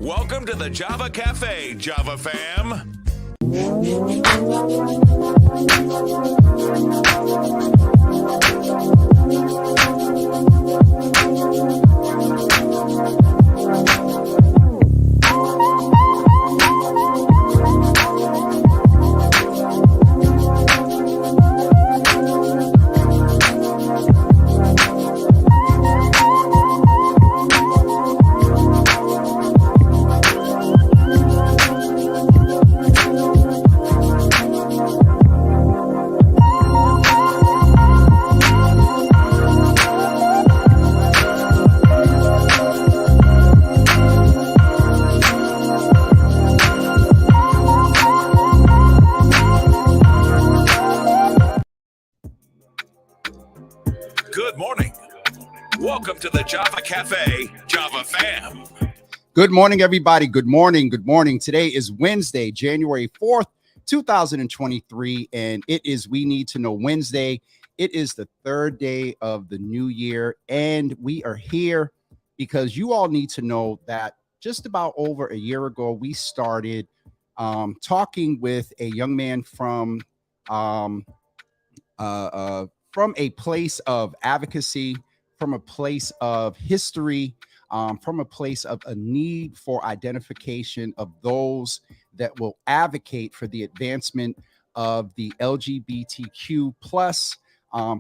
Welcome to the Java Cafe, Java fam. Good morning. Welcome to the Java Cafe, Java fam. Good morning, everybody. Good morning. Good morning. Today is Wednesday, January 4th, 2023, and it is We Need to Know Wednesday. It is the third day of the new year, and we are here because you all need to know that just about over a year ago, we started talking with a young man from a place of advocacy, from a place of history, from a place of a need for identification of those that will advocate for the advancement of the LGBTQ plus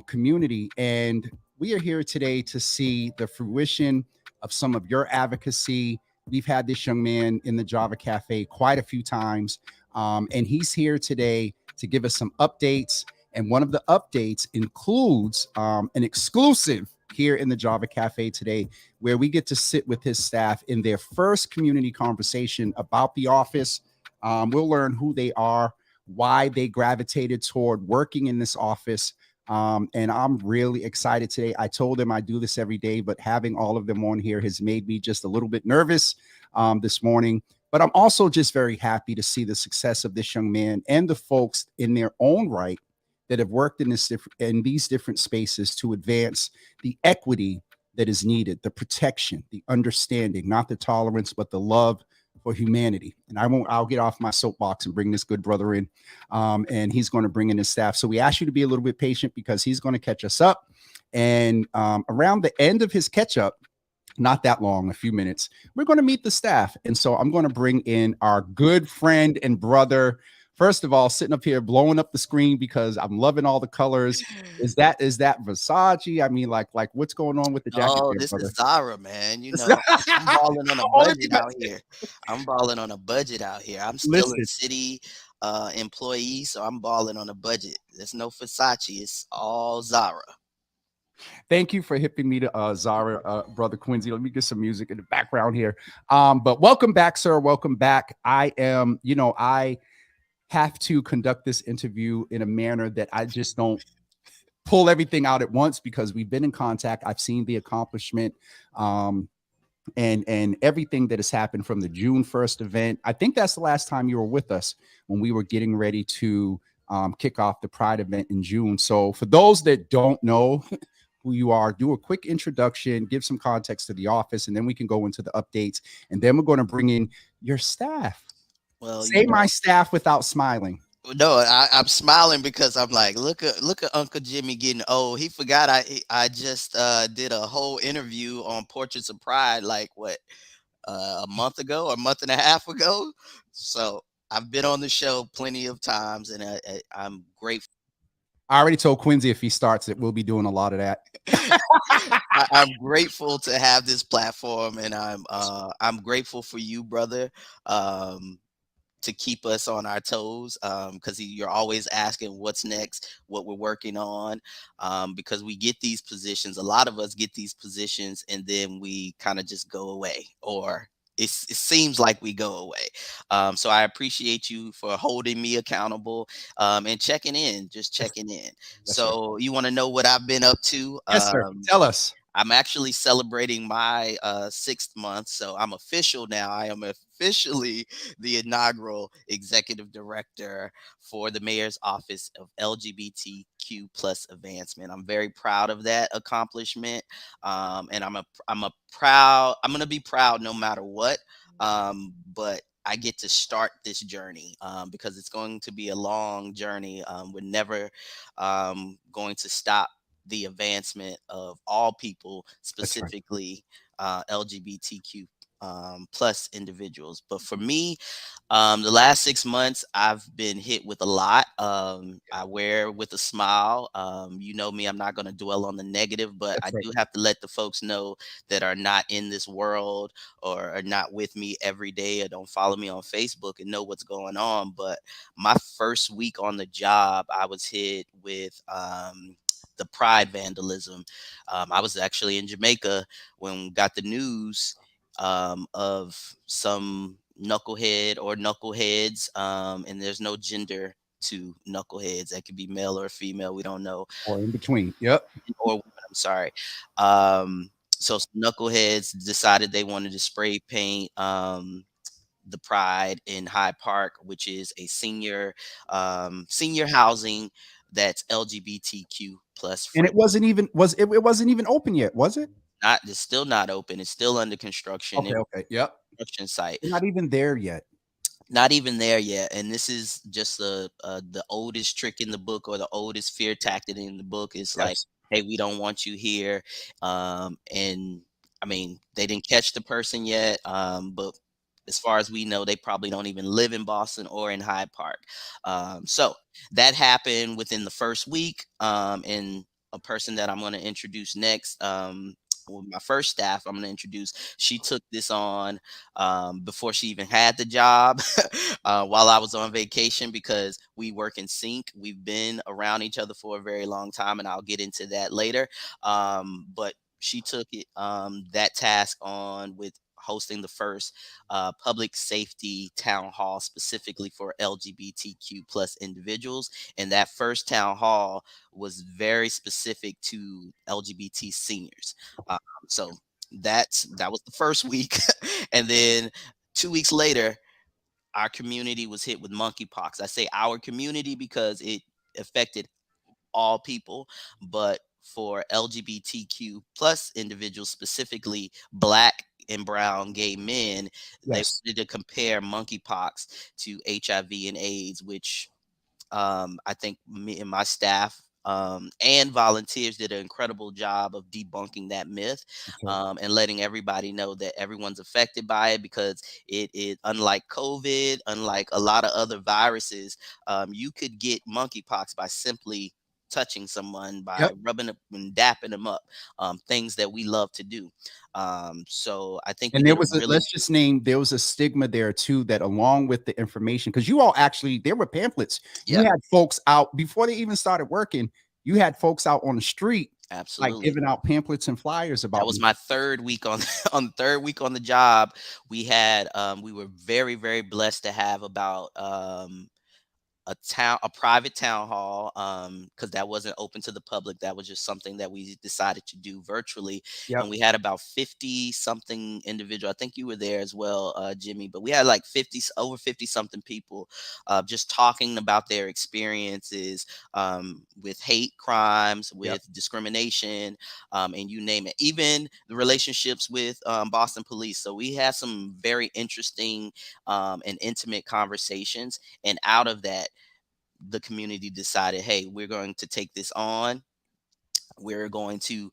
community. And we are here today to see the fruition of some of your advocacy. We've had this young man in the Java Cafe quite a few times, and he's here today to give us some updates. And one of the updates includes an exclusive here in the Java Cafe today, where we get to sit with his staff in their first community conversation about the office. We'll learn who they are, why they gravitated toward working in this office. And I'm really excited today. I told them I do this every day, but having all of them on here has made me just a little bit nervous this morning. But I'm also just very happy to see the success of this young man and the folks in their own right that have worked in these different spaces to advance the equity that is needed, the protection, the understanding, not the tolerance, but the love for humanity. And I'll get off my soapbox and bring this good brother in, and he's going to bring in his staff. So we ask you to be a little bit patient because he's going to catch us up. And around the end of his catch up, not that long, a few minutes, we're going to meet the staff. And so I'm going to bring in our good friend and brother. First of all, sitting up here blowing up the screen because I'm loving all the colors. Is that Versace? I mean, like what's going on with the jacket? Oh, there, this brother? is Zara, man. You know, I'm balling on a budget out here. I'm balling on a budget out here. I'm still Listen, a city employee, so I'm balling on a budget. There's no Versace. It's all Zara. thank you for hipping me to Zara, brother Quincy. Let me get some music in the background here. But welcome back, sir. Welcome back. I have to conduct this interview in a manner that I just don't pull everything out at once because we've been in contact. I've seen the accomplishment and everything that has happened from the June 1st event. I think that's the last time you were with us when we were getting ready to kick off the Pride event in June. So for those that don't know who you are, do a quick introduction, give some context to the office, and then we can go into the updates. And then we're going to bring in your staff. Well, Say my staff without smiling. no, I'm smiling because I'm like, look at Uncle Jimmy getting old. He forgot I just did a whole interview on Portraits of Pride, like what a month ago, a month and a half ago. So I've been on the show plenty of times, and I'm grateful. I already told Quincy if he starts it, we'll be doing a lot of that. I'm grateful to have this platform, and I'm grateful for you, brother. To keep us on our toes, because you're always asking what's next, what we're working on, because we get these positions. A lot of us get these positions and then we kind of just go away, or it seems like we go away. So I appreciate you for holding me accountable, and checking in, just checking in. Yes, So you want to know what I've been up to? Yes, sir. Tell us. I'm actually celebrating my 6th month, so I'm official now. I am officially the inaugural executive director for the mayor's office of LGBTQ plus advancement. I'm very proud of that accomplishment, and I'm gonna be proud no matter what. But I get to start this journey because it's going to be a long journey. We're never going to stop the advancement of all people, That's right. specifically LGBTQ plus individuals. But for me, the last 6 months, I've been hit with a lot. I wear with a smile. You know me, I'm not going to dwell on the negative, but I That's right. do have to let the folks know that are not in this world or are not with me every day or don't follow me on Facebook and know what's going on. But my first week on the job, I was hit with the pride vandalism. I was actually in Jamaica when we got the news of some knucklehead or knuckleheads, and there's no gender to knuckleheads. That could be male or female. We don't know, Or in between. Yep. or women. I'm sorry. So some knuckleheads decided they wanted to spray paint the Pride in Hyde Park, which is a senior housing that's LGBTQ plus And it friendly. wasn't even it wasn't even open yet, was it? Not It's still not open. It's still under construction. Okay, It's okay. Yep. a construction site. We're not even there yet. Not even there yet, and this is just the oldest trick in the book, or the oldest fear tactic in the book. Is like, Yes. hey, we don't want you here. And I mean, they didn't catch the person yet, but as far as we know, they probably don't even live in Boston or in Hyde Park. So that happened within the first week. And a person that I'm going to introduce next, well, my first staff I'm going to introduce, she took this on before she even had the job, while I was on vacation, because we work in sync. We've been around each other for a very long time, and I'll get into that later. But she took that task on with hosting the first public safety town hall specifically for LGBTQ plus individuals. And that first town hall was very specific to LGBT seniors. So that was the first week. And then 2 weeks later, our community was hit with monkeypox. I say our community because it affected all people, but for LGBTQ plus individuals, specifically Black and brown gay men, they Yes. wanted to compare monkeypox to HIV and AIDS, which I think me and my staff and volunteers did an incredible job of debunking that myth, That's right. and letting everybody know that everyone's affected by it, because it is unlike COVID, unlike a lot of other viruses. You could get monkeypox by simply touching someone, by Yep. rubbing up and dapping them up, things that we love to do. So I think we And there did a was a really let's just name there was a stigma there too that along with the information, because you all actually there were pamphlets. You Yep, had folks out before they even started working. You had folks out on the street like absolutely. giving out pamphlets and flyers That about was me. my third week on on the third week on the job. We were very, very blessed to have about a private town hall, because that wasn't open to the public. That was just something that we decided to do virtually. And Yep. we had about 50 something individual. I think you were there as well, Jimmy, but we had like over 50 something people just talking about their experiences with hate crimes, Yep. with discrimination, and you name it, even the relationships with Boston police. So we had some very interesting and intimate conversations, and out of that, the community decided, hey, we're going to take this on. We're going to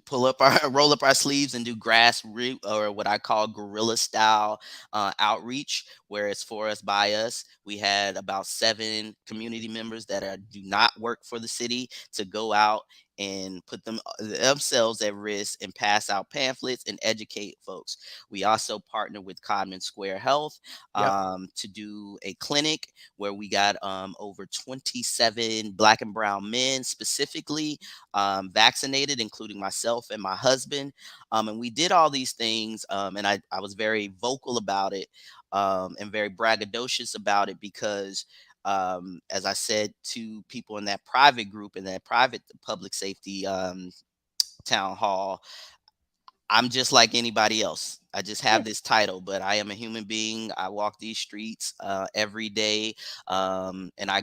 pull up our roll up our sleeves and do grassroots, or what I call guerrilla style outreach, where it's for us by us. We had about 7 community members that do not work for the city to go out and put themselves at risk and pass out pamphlets and educate folks. We also partnered with Codman Square Health Yep. to do a clinic where we got over 27 Black and brown men specifically vaccinated, including myself and my husband. And we did all these things, and I was very vocal about it, and very braggadocious about it, because as I said to people in that private group, in that private public safety town hall, I'm just like anybody else. I just have this title, but I am a human being. I walk these streets every day, and I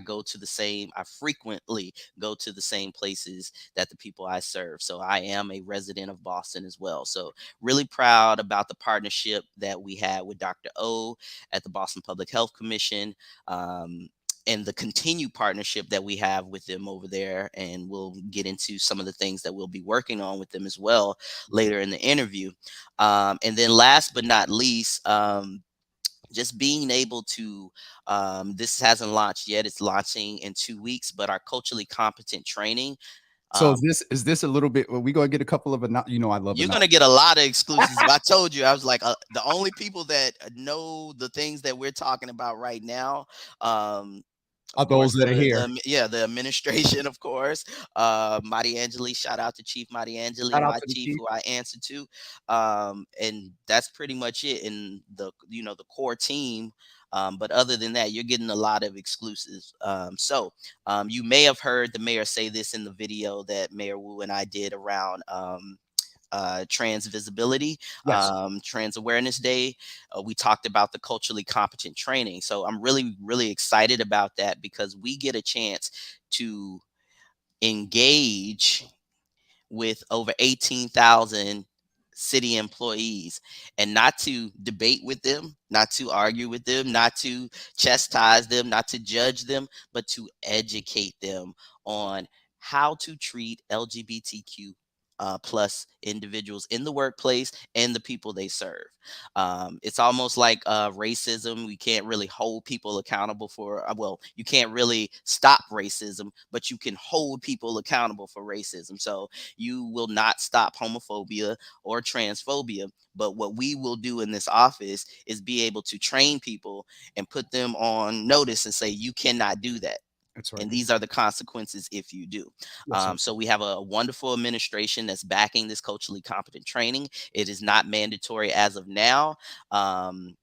frequently go to the same places that the people I serve. So I am a resident of Boston as well. So really proud about the partnership that we had with Dr. O at the Boston Public Health Commission. Um, and the continued partnership that we have with them over there. And we'll get into some of the things that we'll be working on with them as well later in the interview. And then last but not least, just being able to, this hasn't launched yet. It's launching in 2 weeks, but our culturally competent training. So is this a little bit? Well, we gonna get a couple of I love You're it. going to get a lot of exclusives. I told you, I was like, the only people that know the things that we're talking about right now, of Are those course, that are here? the administration, of course. Marty Angeli, shout out to Chief Marty Angeli, Shout out my to the chief, chief. who I answer to. And that's pretty much it in the core team. But other than that, you're getting a lot of exclusives. You may have heard the mayor say this in the video that Mayor Wu and I did around trans visibility, Yes. Trans Awareness Day. We talked about the culturally competent training. So I'm really, really excited about that because we get a chance to engage with over 18,000 city employees, and not to debate with them, not to argue with them, not to chastise them, not to judge them, but to educate them on how to treat LGBTQ plus individuals in the workplace and the people they serve. It's almost like racism. We can't really hold people accountable for, well, you can't really stop racism, but you can hold people accountable for racism. So you will not stop homophobia or transphobia. But what we will do in this office is be able to train people and put them on notice and say, you cannot do that. That's right. And these are the consequences if you do. Yes, sir. So we have a wonderful administration that's backing this culturally competent training. It is not mandatory as of now. And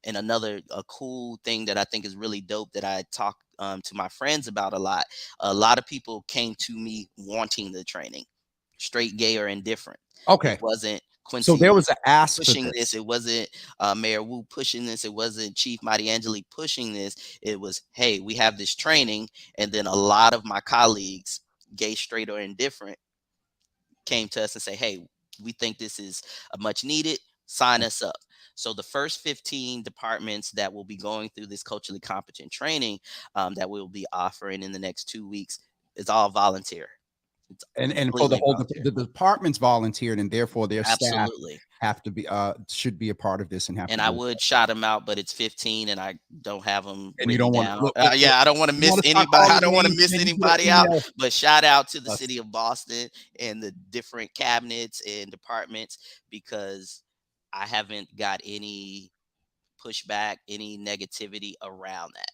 another cool thing that I think is really dope that I talk to my friends about a lot of people came to me wanting the training, straight, gay, or indifferent. It Okay. wasn't So there Quincy was an ask for pushing this. this. It wasn't Mayor Wu pushing this. It wasn't Chief Mighty Angeli pushing this. It was, hey, we have this training. And then a lot of my colleagues, gay, straight, or indifferent, came to us and say, hey, we think this is a much needed. Sign us up. So the first 15 departments that will be going through this culturally competent training that we'll be offering in the next 2 weeks is all volunteer. It's And for the completely whole volunteer. the departments volunteered, and therefore their staff Absolutely. have to be should be a part of this and have to And I do it. would shout them out, but it's 15 and I don't have them And you written don't want down. look, look, look, Yeah, I don't want to you miss want to start anybody. I calling don't want to names, and miss then you put an anybody out. email. But shout out to the Us. city of Boston and the different cabinets and departments, because I haven't got any pushback, any negativity around that.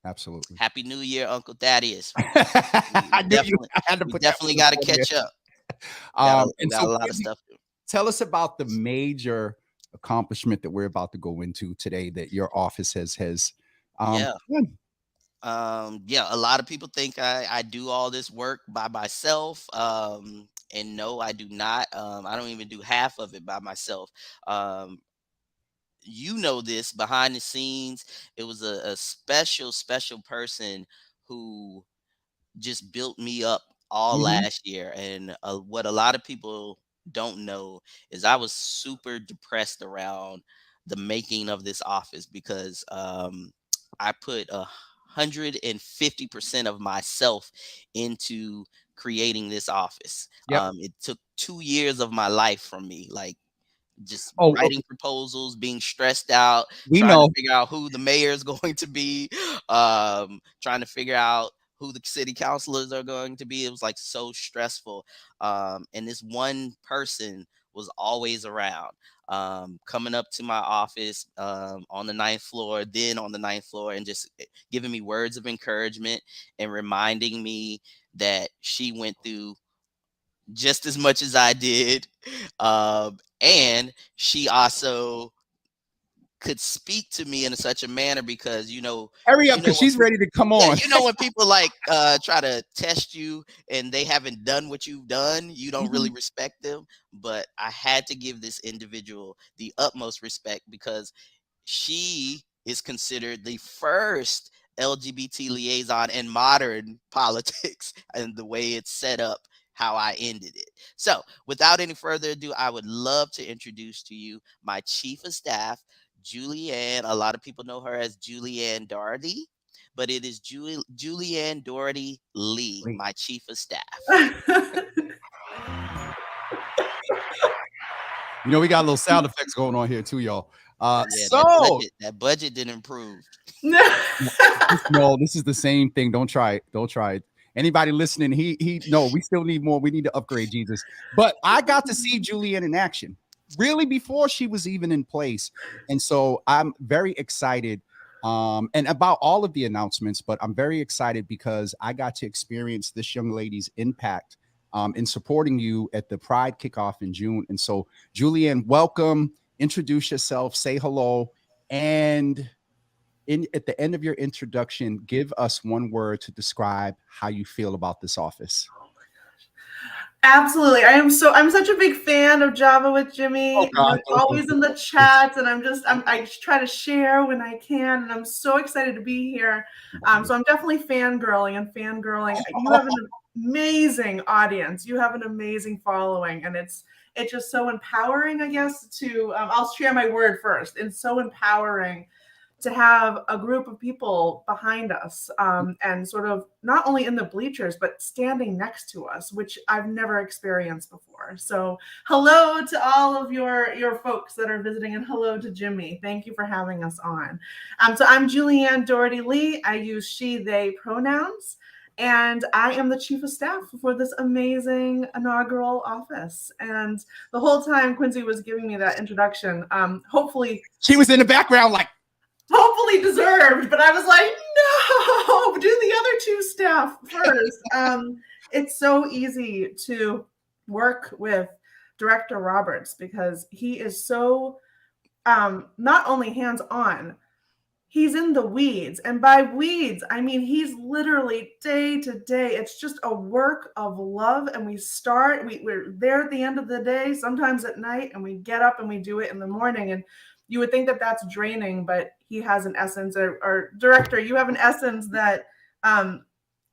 Absolutely. Happy New Year, Uncle Thaddeus. I knew you. I had to We put that definitely one got to on there. catch up. We And got so a lot of stuff. tell us about the major accomplishment that we're about to go into today that your office has Yeah. done. A lot of people think I do all this work by myself. And no, I do not. I don't even do half of it by myself. Um, you know this behind the scenes. It was a special person who just built me up all Mhm. last year. And what a lot of people don't know is I was super depressed around the making of this office because I put 150% of myself into creating this office. Yep. It took 2 years of my life from me, like just Oh, writing proposals, being stressed out, we trying to know. figure out who the mayor is going to be, trying to figure out who the city councilors are going to be. It was like so stressful. And this one person was always around, coming up to my office on the ninth floor, then on the ninth floor, and just giving me words of encouragement and reminding me that she went through just as much as I did. And she also could speak to me in such a manner, because Hurry up, because when she's ready to come yeah, on. when people like try to test you and they haven't done what you've done, you don't really respect them. But I had to give this individual the utmost respect, because she is considered the first LGBT liaison in modern politics, and the way it's set up, how I ended it. So, without any further ado, I would love to introduce to you my chief of staff, Julianne. A lot of people know her as Julianne Doherty, but it is Julianne Doherty Lee, Wait. my chief of staff. We got a little sound effects going on here too, y'all. Yeah, So that budget didn't improve. no, this is the same thing. Don't try it. Don't try it. Anybody listening, no, we still need more. We need to upgrade Jesus. But I got to see Julianne in action really before she was even in place. And so I'm very excited and about all of the announcements, but I'm very excited because I got to experience this young lady's impact in supporting you at the Pride kickoff in June. And so, Julianne, welcome. Introduce yourself, say hello, and at the end of your introduction, give us one word to describe how you feel about this office. Absolutely. I'm such a big fan of Java with Jimmy. God, You're always in the chats, and I just try to share when I can, and I'm so excited to be here. So I'm definitely fangirling. You have an amazing audience. You have an amazing following, and it's just so empowering, I guess, to I'll share my word first. It's so empowering to have a group of people behind us and sort of not only in the bleachers, but standing next to us, which I've never experienced before. So hello to all of your folks that are visiting, and hello to Jimmy. Thank you for having us on. So I'm Julianne Doherty Lee. I use she, they pronouns. And I am the chief of staff for this amazing inaugural office. And the whole time Quincy was giving me that introduction, hopefully she was in the background like, hopefully deserved, but I was like, no, do the other two staff first. It's so easy to work with Director Roberts because he is so not only hands-on, he's in the weeds. And by weeds, I mean he's literally day to day. It's just a work of love. And we're there at the end of the day, sometimes at night, and we get up and we do it in the morning. And you would think that that's draining, but he has an essence, or director, you have an essence that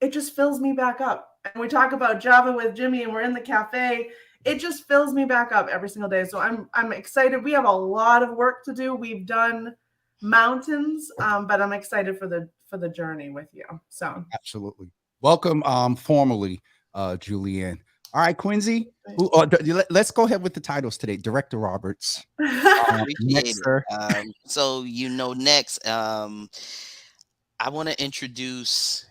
it just fills me back up. And we talk about Java with Jimmy and we're in the cafe. It just fills me back up every single day. So I'm excited. We have a lot of work to do. We've done mountains, but I'm excited for the journey with you. So absolutely. Welcome formally, Julianne. All right, Quincy, let's go ahead with the titles today. Director Roberts. Next, so next, I want to introduce.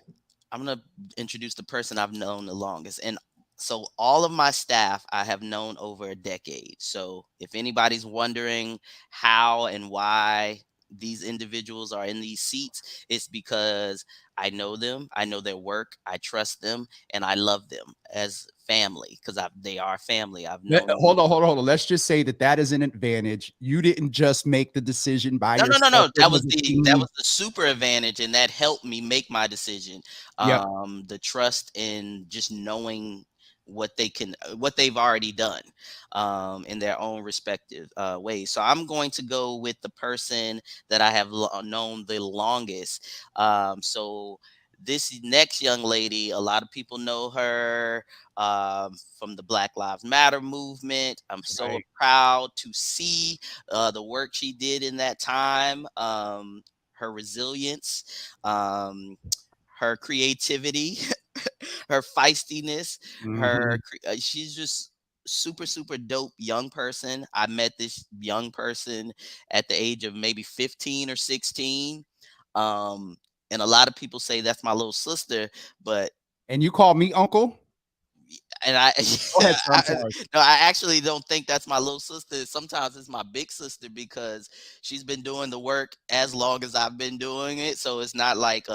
I'm going to introduce the person I've known the longest, and so all of my staff I have known over a decade. So if anybody's wondering how and why these individuals are in these seats, it's because I know them, I know their work, I trust them, and I love them as family, because they are family. I've known. Hold on. Let's just say that is an advantage. You didn't just make the decision by yourself. No. That was the super advantage, and that helped me make my decision. The trust in just knowing what they've already done in their own respective ways. So I'm going to go with the person that I have known the longest. So this next young lady, a lot of people know her from the Black Lives Matter movement. I'm so proud to see the work she did in that time, her resilience, her creativity, her feistiness, she's just super dope young person. I met this young person at the age of maybe 15 or 16. And a lot of people say that's my little sister, and you call me uncle? And I, go ahead, I actually don't think that's my little sister. Sometimes it's my big sister, because she's been doing the work as long as I've been doing it. So it's not like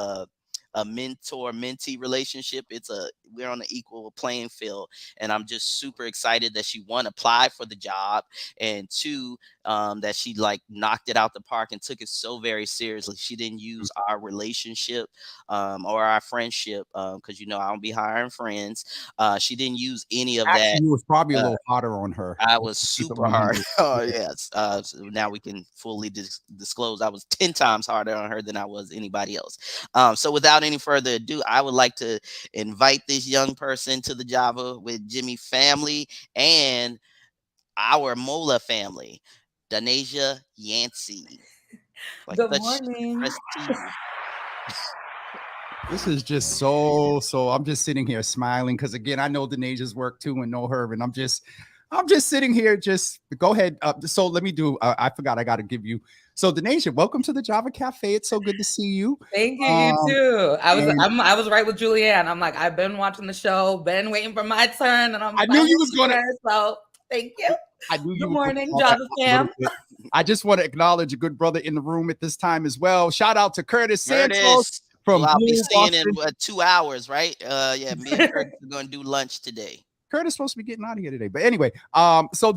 a mentor-mentee relationship. We're on an equal playing field, and I'm just super excited that she, one, applied for the job, and two, that she like knocked it out the park and took it so very seriously. She didn't use our relationship or our friendship, because I don't be hiring friends. She didn't use any of that. Actually, it was probably a Uh, little harder on her. I was Let's keep it super hard. 100. Oh Yeah. yes. So now we can fully disclose I was 10 times harder on her than I was anybody else. So without any further ado, I would like to invite this young person to the Java with Jimmy family and our Mola family, Danasia Yancey. Like Good such morning. press to you. This is just so I'm just sitting here smiling because again, I know Denasia's work too and know her, and I'm just sitting here. Just go ahead. So let me do. I forgot. I got to give you. So Denasia, welcome to the Java Cafe. It's so good to see you. Thank you. You too. and- I was right with Julianne. I'm like, I've been watching the show, been waiting for my turn, and I knew you was gonna. here, so thank you. I knew you Good were gonna morning, talk Java a little fam. bit. I just want to acknowledge a good brother in the room at this time as well. Shout out to Curtis Santos Curtis, from who I'll be Blue, seeing Boston. in 2 hours, right? Yeah, me and Curtis are gonna do lunch today. Curtis supposed to be getting out of here today. But anyway, so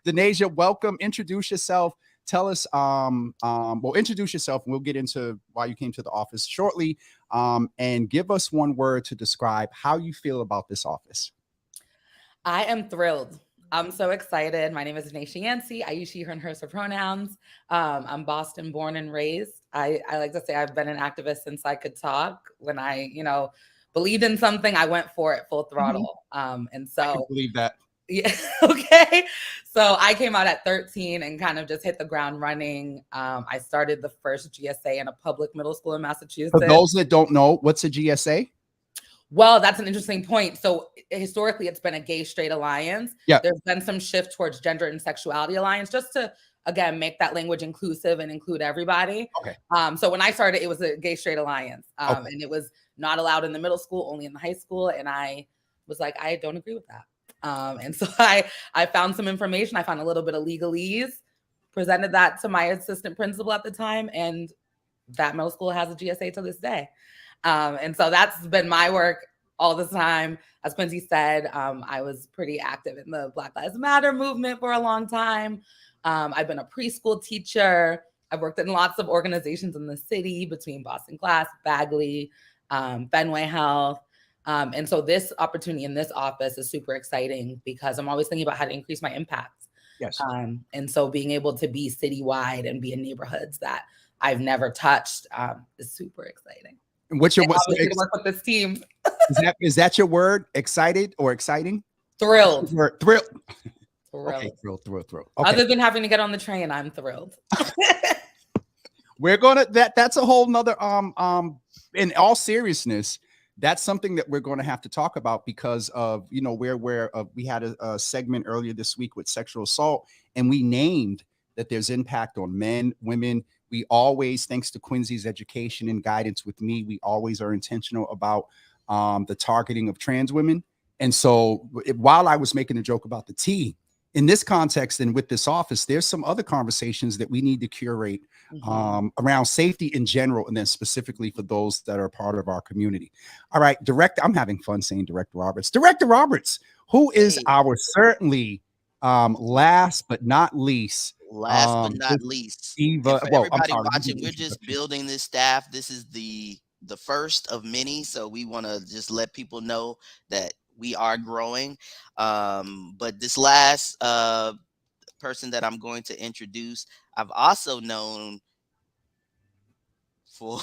Denasia, welcome. Introduce yourself. Tell us, well, introduce yourself, and we'll get into why you came to the office shortly. And give us one word to describe how you feel about this office. I am thrilled. I'm so excited. My name is Naisha Yancey. I use she, her, and her pronouns. I'm Boston born and raised. I like to say I've been an activist since I could talk. When I, believed in something, I went for it full throttle. And so I can believe that. Yeah. Okay. So I came out at 13 and kind of just hit the ground running. I started the first GSA in a public middle school in Massachusetts. For those that don't know, what's a GSA? Well, that's an interesting point. So historically, it's been a gay straight alliance. Yeah. There's been some shift towards gender and sexuality alliance, just to, again, make that language inclusive and include everybody. Okay. So when I started, it was a gay straight alliance. Okay. And it was not allowed in the middle school, only in the high school. And I was like, I don't agree with that. And so I found some information. I found a little bit of legalese, presented that to my assistant principal at the time, and that middle school has a GSA to this day. And so that's been my work all the time. As Quincy said, I was pretty active in the Black Lives Matter movement for a long time. I've been a preschool teacher. I've worked in lots of organizations in the city between Boston Glass, Bagley, Fenway Health. And so this opportunity in this office is super exciting because I'm always thinking about how to increase my impact. Yes. And so being able to be citywide and be in neighborhoods that I've never touched is super exciting. And what's your what's to work with this team? is that your word? Excited or exciting? Thrilled. Thrilled. Thrilled. Okay, thrilled. Okay. Other than having to get on the train, I'm thrilled. We're gonna that's a whole nother in all seriousness, that's something that we're going to have to talk about because of where we had a segment earlier this week with sexual assault, and we named that there's impact on men, women. We always, thanks to Quincy's education and guidance with me, we always are intentional about the targeting of trans women. And so while I was making a joke about the T, in this context and with this office, there's some other conversations that we need to curate around safety in general, and then specifically for those that are part of our community. All right, I'm having fun saying Director Roberts. Director Roberts, who is our certainly last but not least. Last but not least, Eva, for everybody watching, we're just building this staff. This is the first of many, so we want to just let people know that we are growing. But this last person that I'm going to introduce, I've also known for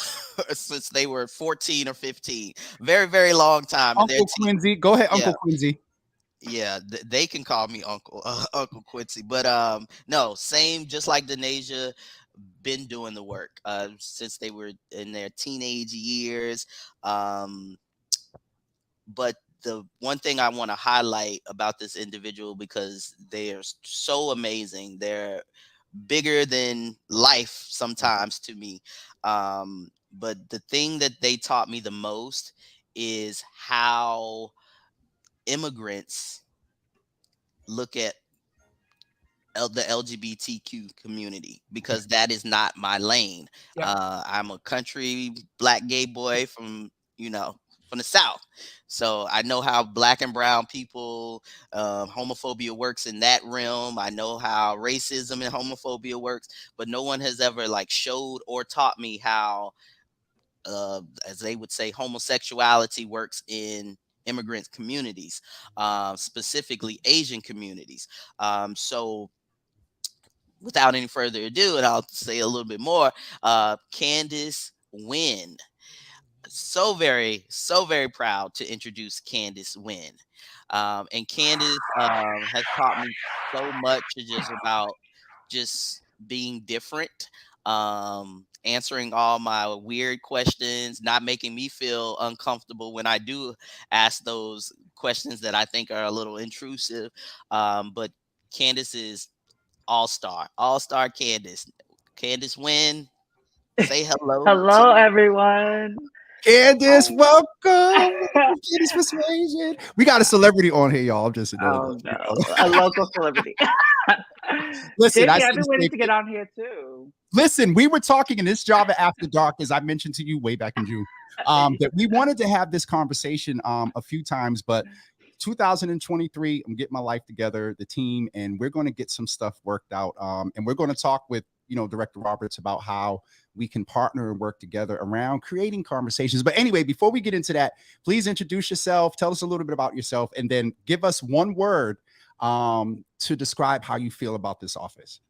since they were 14 or 15, very, very long time. Uncle Quincy, go ahead, Uncle Quincy. Yeah, they can call me Uncle Quincy, but no, same, just like Denasia, been doing the work since they were in their teenage years. But the one thing I want to highlight about this individual, because they are so amazing, they're bigger than life sometimes to me. But the thing that they taught me the most is how immigrants look at the LGBTQ community, because that is not my lane. Yep. I'm a country black gay boy from, from the South. So I know how black and brown people, homophobia works in that realm. I know how racism and homophobia works, but no one has ever like showed or taught me how, as they would say, homosexuality works in immigrant communities, specifically Asian communities. So without any further ado, and I'll say a little bit more, Candace Wynn. So very proud to introduce Candace Wynn. And Candace has taught me so much just about just being different, answering all my weird questions, not making me feel uncomfortable when I do ask those questions that I think are a little intrusive. But Candace is all star Candace. Candace Wynn, say hello Hello, to. everyone. Candace, Oh, welcome. Candace Persuasion. We got a celebrity on here, y'all. I'm just annoyed. oh no, a local celebrity. Listen, JP, I I've said been the waiting same to thing. get on here too. Listen, we were talking in this Java After Dark, as I mentioned to you way back in June, that we wanted to have this conversation a few times, but 2023, I'm getting my life together, the team, and we're going to get some stuff worked out. And we're going to talk with, Director Roberts about how we can partner and work together around creating conversations. But anyway, before we get into that, please introduce yourself, tell us a little bit about yourself, and then give us one word to describe how you feel about this office.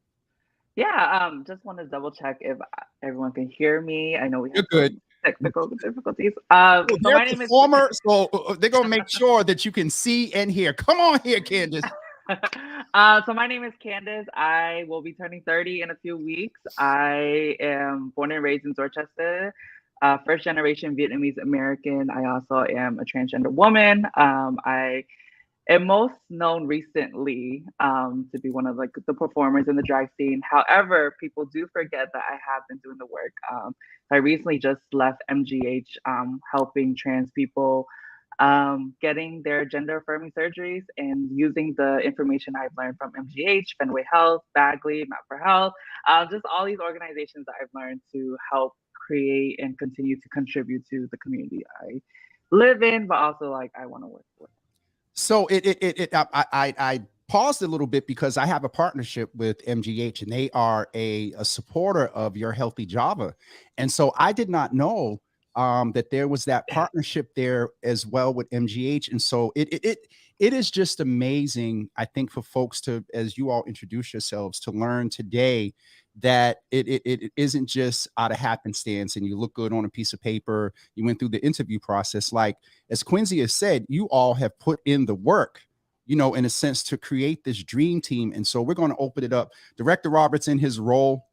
Yeah, just want to double check if everyone can hear me. I know we You're have good. some technical difficulties. Oh, So they're my a name is performer, so they're gonna make sure that you can see and hear. Come on here, Candace. So my name is Candace. I will be turning 30 in a few weeks. I am born and raised in Dorchester, first generation Vietnamese American. I also am a transgender woman. I am most known recently to be one of like the performers in the drag scene. However, people do forget that I have been doing the work. I recently just left MGH, helping trans people getting their gender affirming surgeries and using the information I've learned from MGH, Fenway Health, Bagley, Map for Health, just all these organizations that I've learned to help create and continue to contribute to the community I live in, but also like I want to work with. So I paused a little bit because I have a partnership with MGH and they are a supporter of Your Healthy Java. And so I did not know that there was that partnership there as well with MGH. And so it is just amazing, I think, for folks to, as you all introduce yourselves, to learn today that it isn't just out of happenstance and you look good on a piece of paper. You went through the interview process. Like, as Quincy has said, you all have put in the work, in a sense, to create this dream team. And so we're going to open it up. Director Roberts, in his role,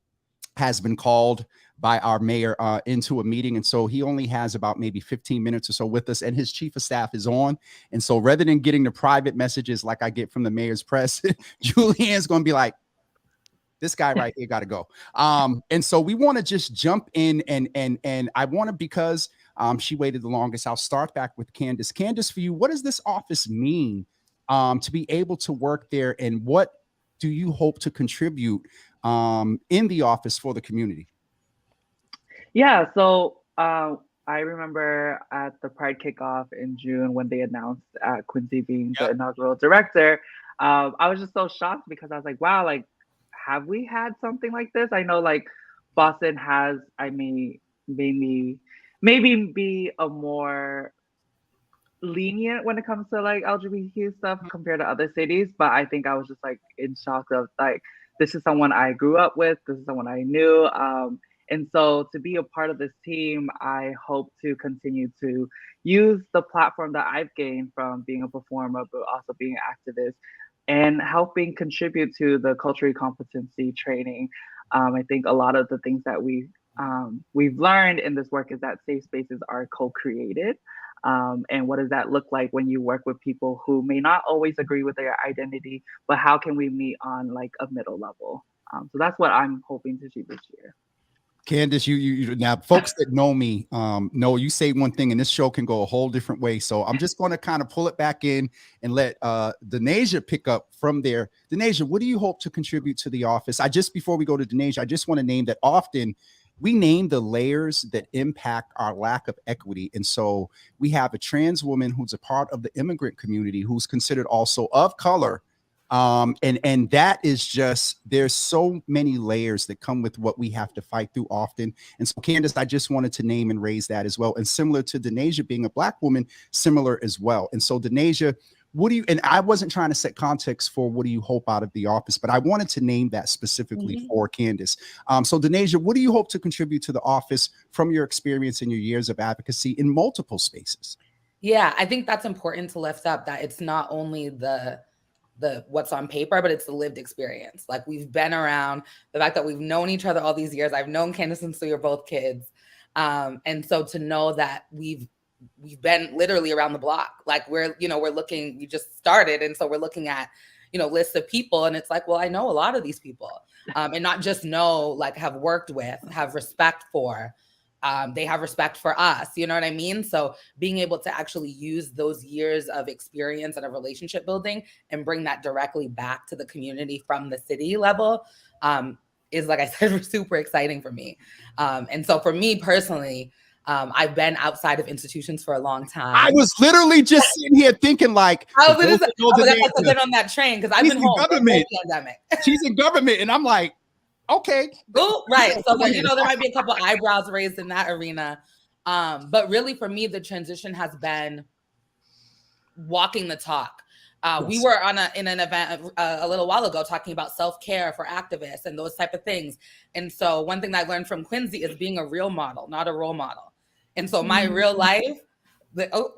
has been called by our mayor into a meeting. And so he only has about maybe 15 minutes or so with us, and his chief of staff is on. And so rather than getting the private messages like I get from the mayor's press, Julianne's going to be like, this guy right here got to go. And so we want to just jump in and I want to, because she waited the longest, I'll start back with Candace. Candace, for you, what does this office mean to be able to work there, and what do you hope to contribute in the office for the community? Yeah, so I remember at the Pride kickoff in June when they announced Quincy being the inaugural director, I was just so shocked because I was like, wow, like, have we had something like this? I know like Boston has, maybe be a more lenient when it comes to like LGBTQ stuff compared to other cities, but I think I was just like in shock of like, this is someone I grew up with, this is someone I knew. And so to be a part of this team, I hope to continue to use the platform that I've gained from being a performer, but also being an activist and helping contribute to the cultural competency training. I think a lot of the things that we've learned in this work is that safe spaces are co-created. And what does that look like when you work with people who may not always agree with their identity, but how can we meet on like a middle level? So that's what I'm hoping to achieve this year. Candace, you now folks that know me know you say one thing and this show can go a whole different way. So I'm just going to kind of pull it back in and let Denasia pick up from there. Denasia, what do you hope to contribute to the office? Before we go to Denasia, I just want to name that often we name the layers that impact our lack of equity. And so we have a trans woman who's a part of the immigrant community who's considered also of color. And that is just, there's so many layers that come with what we have to fight through often. And so Candace, I just wanted to name and raise that as well. And similar to Denasia being a Black woman, similar as well. And so Denasia, and I wasn't trying to set context for what do you hope out of the office, but I wanted to name that specifically for Candace. So Denasia, what do you hope to contribute to the office from your experience and your years of advocacy in multiple spaces? Yeah, I think that's important to lift up, that it's not only the what's on paper, but it's the lived experience. Like, we've been around, the fact that we've known each other all these years. I've known Candace since we were both kids. And so to know that we've been literally around the block, like we're looking, you just started. And so we're looking at, lists of people, and it's like, well, I know a lot of these people, and not just know, like, have worked with, have respect for, they have respect for us. You know what I mean? So being able to actually use those years of experience and of relationship building and bring that directly back to the community from the city level is, like I said, super exciting for me. And so for me personally, I've been outside of institutions for a long time. I was literally just sitting here thinking, like, I've been on that train because I've been home for the pandemic. She's in government, and I'm like, okay. Ooh, right. So there might be a couple eyebrows raised in that arena. But really for me, the transition has been walking the talk. We were in an event a little while ago talking about self-care for activists and those type of things. And so one thing that I learned from Quincy is being a real model, not a role model. And so my real life,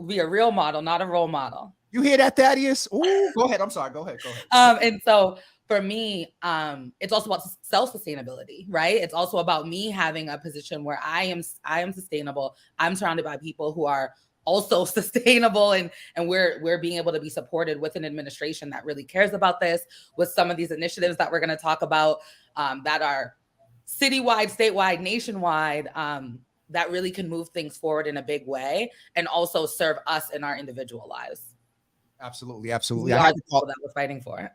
be a real model, not a role model. You hear that, Thaddeus? Ooh, go ahead. I'm sorry. Go ahead. And so for me, it's also about self-sustainability, right? It's also about me having a position where I am sustainable. I'm surrounded by people who are also sustainable, and we're being able to be supported with an administration that really cares about this, with some of these initiatives that we're going to talk about that are citywide, statewide, nationwide, that really can move things forward in a big way and also serve us in our individual lives. Absolutely. We are the people that we're fighting for.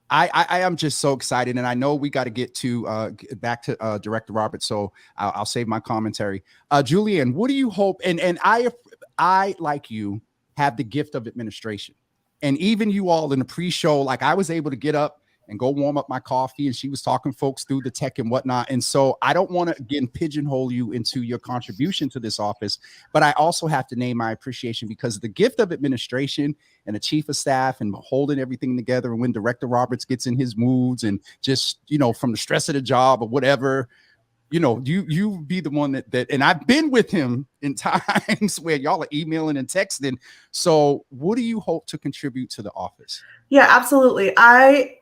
I am just so excited, and I know we got to get to back to Director Roberts, so I'll save my commentary. Julianne, what do you hope? And I, like you, have the gift of administration, and even you all in the pre-show, like, I was able to get up and go warm up my coffee, and she was talking folks through the tech and whatnot. And so I don't want to, again, pigeonhole you into your contribution to this office, but I also have to name my appreciation, because the gift of administration and a chief of staff and holding everything together. And when Director Roberts gets in his moods and just, from the stress of the job or whatever, you be the one that, and I've been with him in times where y'all are emailing and texting. So what do you hope to contribute to the office? Yeah, absolutely. I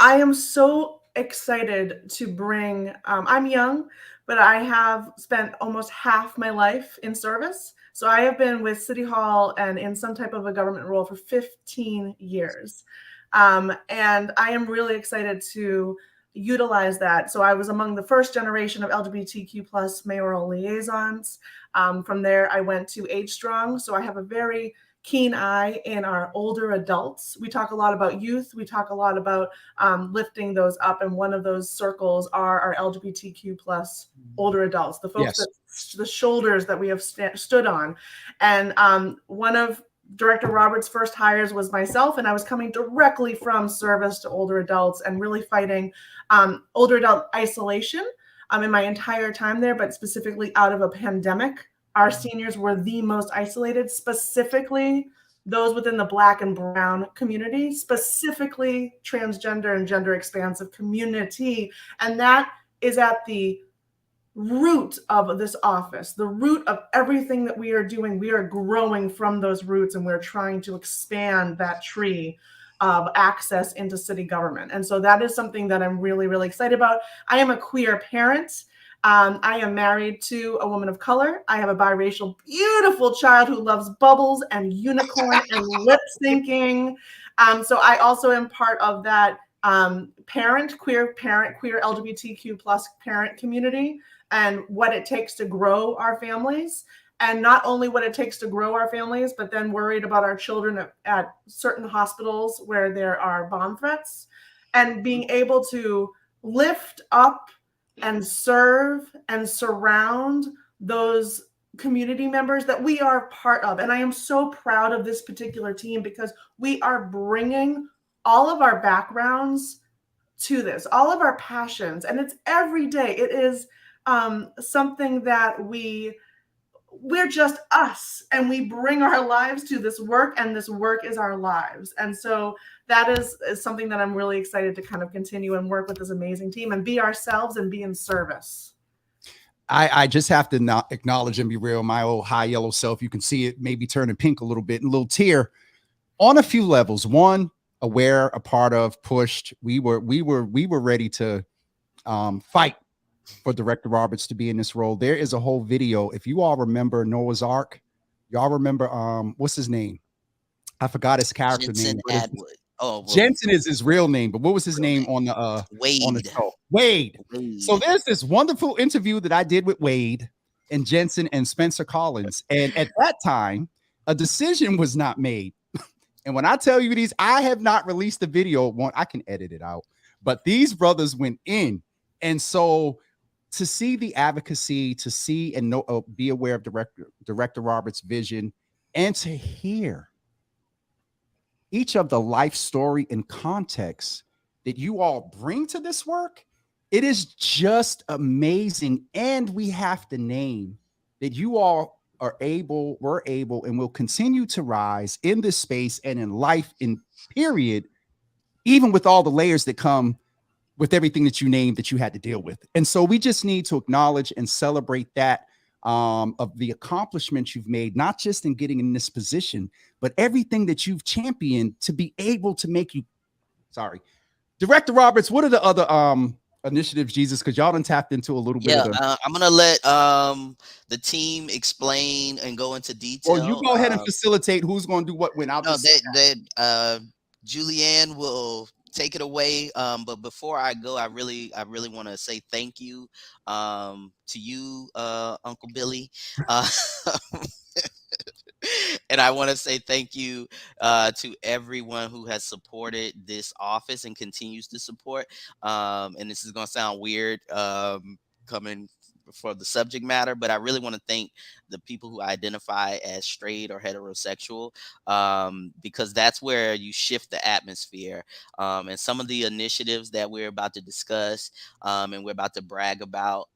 am so excited to bring, I'm young, but I have spent almost half my life in service. So I have been with City Hall and in some type of a government role for 15 years. And I am really excited to utilize that. So I was among the first generation of LGBTQ plus mayoral liaisons. From there, I went to Age Strong. So I have a very keen eye in our older adults. We talk a lot about youth. We talk a lot about lifting those up. And one of those circles are our LGBTQ plus older adults, the folks the shoulders that we have stood on. And one of Director Roberts' first hires was myself, and I was coming directly from service to older adults and really fighting older adult isolation in my entire time there, but specifically out of a pandemic. Our seniors were the most isolated, specifically those within the Black and Brown community, specifically transgender and gender expansive community. And that is at the root of this office, the root of everything that we are doing. We are growing from those roots, and we're trying to expand that tree of access into city government. And so that is something that I'm really, really excited about. I am a queer parent. I am married to a woman of color. I have a biracial, beautiful child who loves bubbles and unicorn and lip syncing. So I also am part of that queer LGBTQ plus parent community and what it takes to grow our families. And not only what it takes to grow our families, but then worried about our children at certain hospitals where there are bomb threats, and being able to lift up and serve and surround those community members that we are part of. And I am so proud of this particular team because we are bringing all of our backgrounds to this, all of our passions, and it's every day. It is something that we're just us, and we bring our lives to this work, and this work is our lives. And so that is something that I'm really excited to kind of continue and work with this amazing team and be ourselves and be in service. I just have to not acknowledge and be real. My old high yellow self, you can see it maybe turning pink a little bit, and a little tear on a few levels. One, aware, a part of, pushed. We were ready to fight for Director Roberts to be in this role. There is a whole video. If you all remember Noah's Ark, y'all remember what's his name? I forgot his character Jensen name. Atwood. Oh, well, Jensen is his real name, but what was his name on the Wade. show? Wade. So there's this wonderful interview that I did with Wade and Jensen and Spencer Collins. And at that time, a decision was not made. And when I tell you these, I have not released the video. One, I can edit it out, but these brothers went in. And so to see the advocacy, to see and know, be aware of Director Roberts' vision, and to hear each of the life story and context that you all bring to this work, it is just amazing. And we have to name that you all were able, and will continue to rise in this space and in life, in period, even with all the layers that come with everything that you named that you had to deal with. And so we just need to acknowledge and celebrate that of the accomplishments you've made, not just in getting in this position, but everything that you've championed to be able to make you, Director Roberts, what are the other initiatives, Jesus? Because y'all done tapped into a little bit of the... I'm gonna let the team explain and go into detail. Or you go ahead and facilitate who's going to do what when. I'll no, just Julianne will take it away. But before I go, I really want to say thank you to you, Uncle Billy. And I want to say thank you to everyone who has supported this office and continues to support. And this is going to sound weird coming for the subject matter, but I really want to thank the people who identify as straight or heterosexual, because that's where you shift the atmosphere. And some of the initiatives that we're about to discuss and we're about to brag about,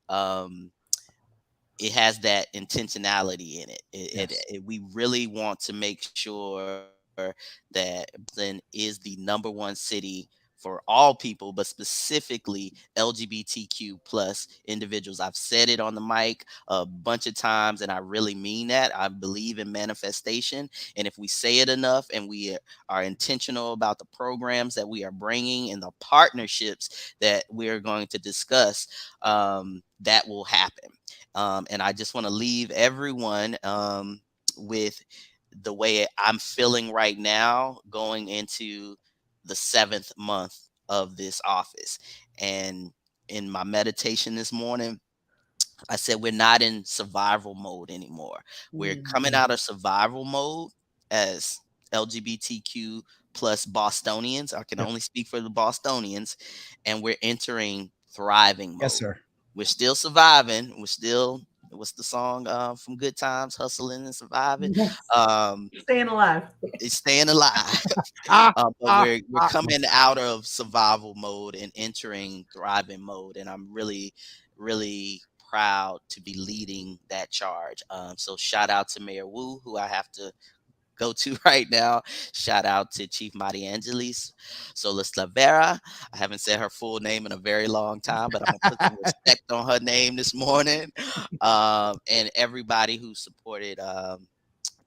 it has that intentionality in it. We really want to make sure that Brooklyn is the #1 city for all people, but specifically LGBTQ plus individuals. I've said it on the mic a bunch of times, and I really mean that. I believe in manifestation. And if we say it enough and we are intentional about the programs that we are bringing and the partnerships that we're going to discuss, that will happen. And I just want to leave everyone with the way I'm feeling right now going into the 7th month of this office. And in my meditation this morning, I said, we're not in survival mode anymore. We're coming out of survival mode as LGBTQ plus Bostonians. I can only speak for the Bostonians. And we're entering thriving mode. Yes, sir. We're still surviving. We're still, what's the song from Good Times? Hustling and surviving. Yes. Staying alive. It's staying alive. But we're coming out of survival mode and entering thriving mode. And I'm really, really proud to be leading that charge. So shout out to Mayor Wu, who I have to go to right now. Shout out to Chief Mari Angelis Solis Lavera. I haven't said her full name in a very long time, but I'm gonna put some respect on her name this morning. And everybody who supported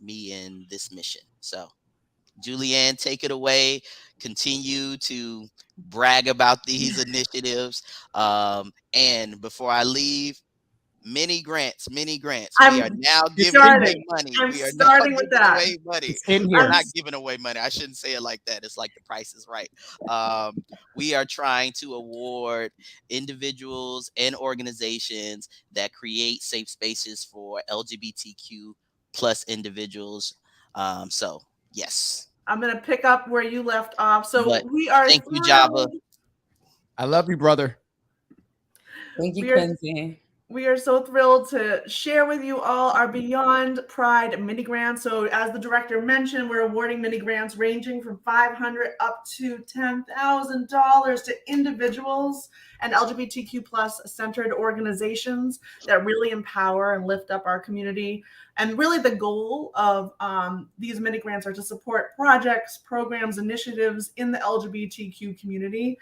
me in this mission. So Julianne, take it away. Continue to brag about these initiatives. And before I leave, Mini grants. We I'm are now giving starting. away money. I'm We are now starting with giving that. away money. It's in We're here. not giving away money. I shouldn't say it like that. It's like the price is right. We are trying to award individuals and organizations that create safe spaces for LGBTQ plus individuals. So yes. I'm gonna pick up where you left off. So But we are thank you, Java. I love you, brother. Thank you, We are- Quincy. We are so thrilled to share with you all our Beyond Pride mini grants. So, as the director mentioned, we're awarding mini grants ranging from $500 up to $10,000 to individuals and LGBTQ plus centered organizations that really empower and lift up our community. And really, the goal of these mini grants are to support projects, programs, initiatives in the LGBTQ community.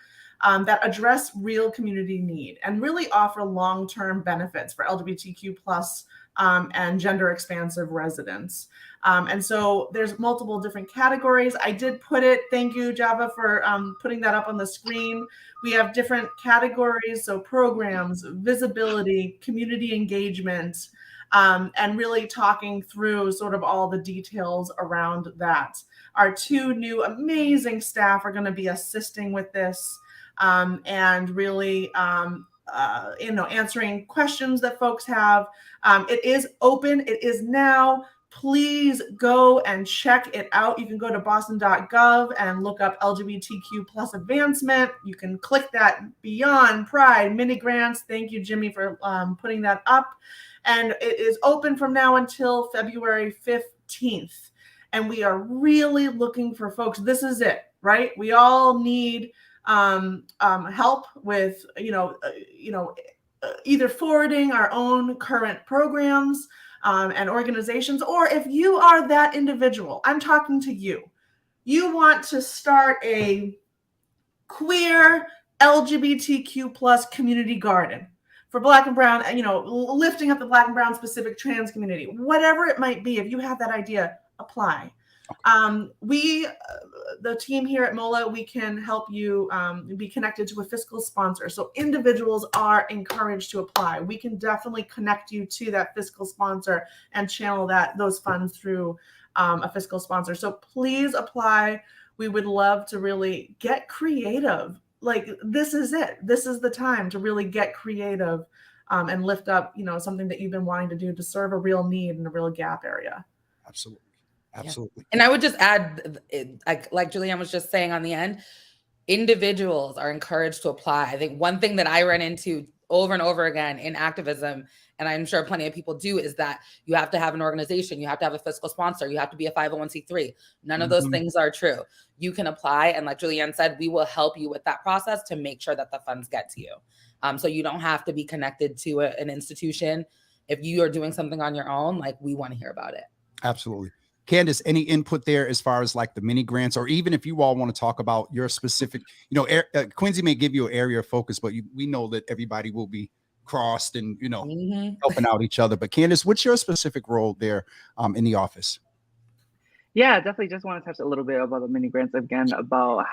That address real community need and really offer long-term benefits for LGBTQ plus and gender expansive residents. And so there's multiple different categories. I did put it, thank you, Java, for putting that up on the screen. We have different categories, so programs, visibility, community engagement, and really talking through sort of all the details around that. Our two new amazing staff are going to be assisting with this. And really, answering questions that folks have. It is open. It is now. Please go and check it out. You can go to boston.gov and look up LGBTQ plus advancement. You can click that Beyond Pride mini grants. Thank you, Jimmy, for putting that up. And it is open from now until February 15th. And we are really looking for folks. This is it, right? We all need help with either forwarding our own current programs and organizations, or if you are that individual, I'm talking to you. You want to start a queer LGBTQ plus community garden for Black and Brown, lifting up the Black and Brown specific trans community, whatever it might be. If you have that idea, apply. The team here at MOLA, we can help you be connected to a fiscal sponsor. So individuals are encouraged to apply. We can definitely connect you to that fiscal sponsor and channel those funds through a fiscal sponsor. So please apply. We would love to really get creative. Like, this is it. This is the time to really get creative and lift up, something that you've been wanting to do to serve a real need in a real gap area. Absolutely. Absolutely. Yeah. And I would just add, like Julianne was just saying on the end, individuals are encouraged to apply. I think one thing that I run into over and over again in activism, and I'm sure plenty of people do, is that you have to have an organization, you have to have a fiscal sponsor, you have to be a 501c3. None of those things are true. You can apply, and like Julianne said, we will help you with that process to make sure that the funds get to you. So you don't have to be connected to an institution. If you are doing something on your own, like, we want to hear about it. Absolutely. Candace, any input there as far as like the mini grants, or even if you all want to talk about your specific, Quincy may give you an area of focus, but we know that everybody will be crossed and, helping out each other. But Candace, what's your specific role there in the office? Yeah, definitely just want to touch a little bit about the mini grants again, about